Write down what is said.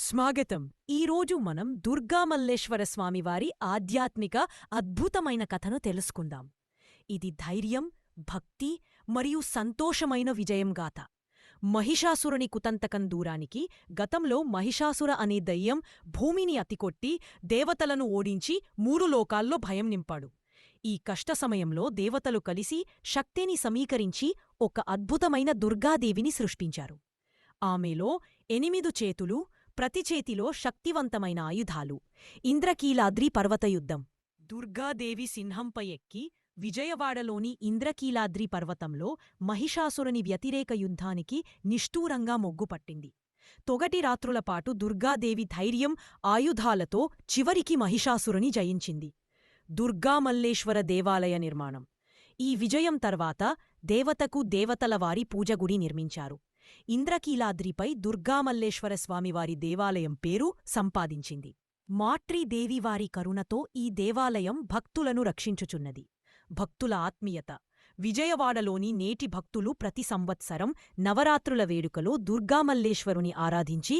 స్వాగతం. ఈరోజు మనం దుర్గామల్లేశ్వర స్వామివారి ఆధ్యాత్మిక అద్భుతమైన కథను తెలుసుకుందాం. ఇది ధైర్యం, భక్తి మరియు సంతోషమైన విజయం గాథ. మహిషాసురుని కుతంతకం దూరానికి గతంలో మహిషాసుర అనే దయ్యం భూమిని అతికొట్టి దేవతలను ఓడించి మూడు లోకాల్లో భయం నింపాడు. ఈ కష్ట సమయంలో దేవతలు కలిసి శక్తిని సమీకరించి ఒక అద్భుతమైన దుర్గాదేవిని సృష్టించారు. ఆమెలో 8 చేతులు, ప్రతి చేతిలో శక్తివంతమైన ఆయుధాలు. ఇంద్రకీలాద్రి పర్వతయుద్ధం. దుర్గాదేవి సింహంపై ఎక్కి విజయవాడలోని ఇంద్రకీలాద్రి పర్వతంలో మహిషాసురుని వ్యతిరేక యుద్ధానికి నిష్ఠూరంగా మొగ్గుపట్టింది. తొగటి రాత్రులపాటు దుర్గాదేవి ధైర్యం, ఆయుధాలతో చివరికి మహిషాసురుని జయించింది. దుర్గామల్లేశ్వర దేవాలయ నిర్మాణం. ఈ విజయం తర్వాత దేవతకు దేవతలవారి పూజగుడి నిర్మించారు. ఇంద్రకీలాద్రిపై దుర్గామల్లేశ్వర స్వామివారి దేవాలయం పేరు సంపాదించింది. మాట్రీదేవివారి కరుణతో ఈ దేవాలయం భక్తులను రక్షించుచున్నది. భక్తుల ఆత్మీయత. విజయవాడలోని నేటి భక్తులు ప్రతి సంవత్సరం నవరాత్రుల వేడుకలో దుర్గామల్లేశ్వరుని ఆరాధించి